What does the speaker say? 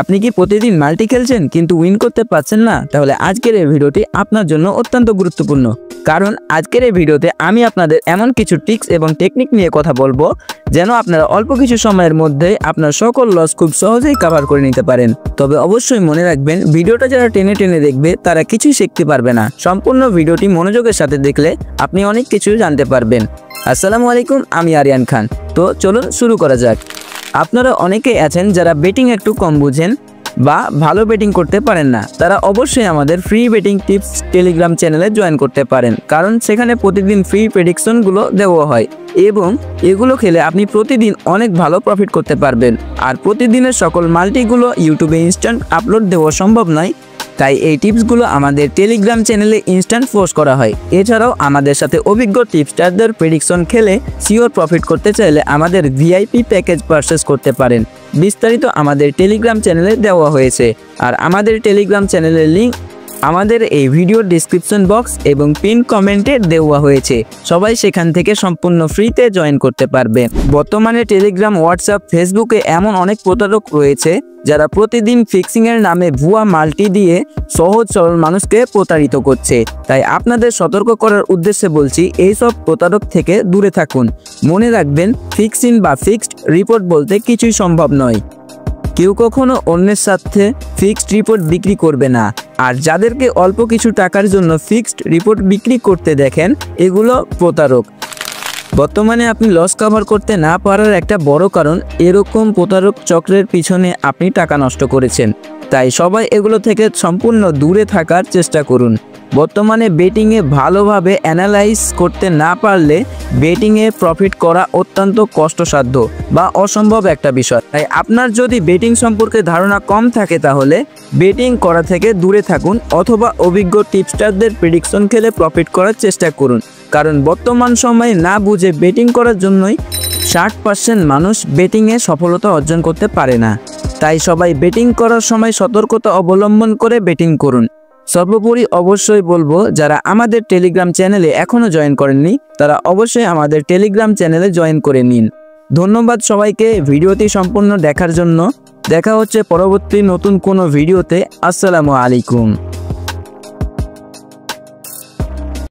আপনি কি প্রতিদিন মাল্টি খেলছেন কিন্তু উইন করতে পারছেন না? তাহলে আজকের এই ভিডিওটি আপনার জন্য অত্যন্ত গুরুত্বপূর্ণ, কারণ আজকের এই ভিডিওতে আমি আপনাদের এমন কিছু ট্রিক্স এবং টেকনিক নিয়ে কথা বলবো যেন আপনারা অল্প কিছু সময়ের মধ্যে আপনার সকল লস খুব সহজেই কভার করে নিতে পারেন। তবে অবশ্যই মনে রাখবেন, ভিডিওটা যারা টেনে টেনে দেখবে তারা কিছুই শিখতে পারবে না। সম্পূর্ণ ভিডিওটি মনোযোগের সাথে দেখলে আপনি অনেক কিছু জানতে পারবেন। আসসালামু আলাইকুম, আমি আরিয়ান খান। তো চলুন শুরু করা যাক। আপনারা অনেকেই আছেন যারা বেটিং একটু কম বুঝেন বা ভালো বেটিং করতে পারেন না। তারা অবশ্যই আমাদের ফ্রি বেটিং টিপস টেলিগ্রাম চ্যানেলে জয়েন করতে পারেন, কারণ সেখানে প্রতিদিন ফ্রি প্রেডিকশনগুলো দেওয়া হয় এবং এগুলো খেলে আপনি প্রতিদিন অনেক ভালো প্রফিট করতে পারবেন। আর প্রতিদিনের সকল মাল্টিগুলো ইউটিউবে ইনস্ট্যান্ট আপলোড দেওয়া সম্ভব নয়, তাই এই টিপসগুলো আমাদের টেলিগ্রাম চ্যানেলে ইনস্ট্যান্ট পোস্ট করা হয়। এছাড়াও আমাদের সাথে অভিজ্ঞ টিপস্টারদের প্রেডিকশন খেলে শিওর প্রফিট করতে চাইলে আমাদের ভিআইপি প্যাকেজ পারচেস করতে পারেন। বিস্তারিত আমাদের টেলিগ্রাম চ্যানেলে দেওয়া হয়েছে, আর আমাদের টেলিগ্রাম চ্যানেলের লিঙ্ক আমাদের এই ভিডিওর ডিসক্রিপশন বক্স এবং পিন কমেন্টে দেওয়া হয়েছে। সবাই সেখান থেকে সম্পূর্ণ ফ্রিতে জয়েন করতে পারবে। বর্তমানে টেলিগ্রাম, হোয়াটসঅ্যাপ, ফেসবুকে এমন অনেক প্রতারক রয়েছে যারা প্রতিদিন ফিক্সিংয়ের নামে ভুয়া মাল্টি দিয়ে সহজ সরল মানুষকে প্রতারিত করছে। তাই আপনাদের সতর্ক করার উদ্দেশ্যে বলছি, এইসব প্রতারক থেকে দূরে থাকুন। মনে রাখবেন, ফিক্সিং বা ফিক্সড রিপোর্ট বলতে কিছুই সম্ভব নয়। কেউ কখনো অন্যের সাথে ফিক্সড রিপোর্ট বিক্রি করবে না। আর যাদেরকে অল্প কিছু টাকার জন্য ফিক্সড রিপোর্ট বিক্রি করতে দেখেন, এগুলো প্রতারক। বর্তমানে আপনি লস কভার করতে না পারার একটা বড় কারণ এরকম প্রতারক চক্রের পিছনে আপনি টাকা নষ্ট করেছেন। তাই সবাই এগুলো থেকে সম্পূর্ণ দূরে থাকার চেষ্টা করুন। বর্তমানে বেটিংয়ে ভালোভাবে অ্যানালাইজ করতে না পারলে বেটিংয়ে প্রফিট করা অত্যন্ত কষ্টসাধ্য বা অসম্ভব একটা বিষয়। তাই আপনার যদি বেটিং সম্পর্কে ধারণা কম থাকে তাহলে বেটিং করা থেকে দূরে থাকুন, অথবা অভিজ্ঞ টিপস্টারদের প্রেডিকশন খেলে প্রফিট করার চেষ্টা করুন। কারণ বর্তমান সময়ে না বুঝে বেটিং করার জন্যই 60% মানুষ বেটিংয়ে সফলতা অর্জন করতে পারে না। তাই সবাই বেটিং করার সময় সতর্কতা অবলম্বন করে বেটিং করুন। সর্বোপরি অবশ্যই বলবো, যারা আমাদের টেলিগ্রাম চ্যানেলে এখনও জয়েন করেননি তারা অবশ্যই আমাদের টেলিগ্রাম চ্যানেলে জয়েন করে নিন। ধন্যবাদ সবাইকে ভিডিওটি সম্পূর্ণ দেখার জন্য। দেখা হচ্ছে পরবর্তী নতুন কোনো ভিডিওতে। আসসালামু আলাইকুম।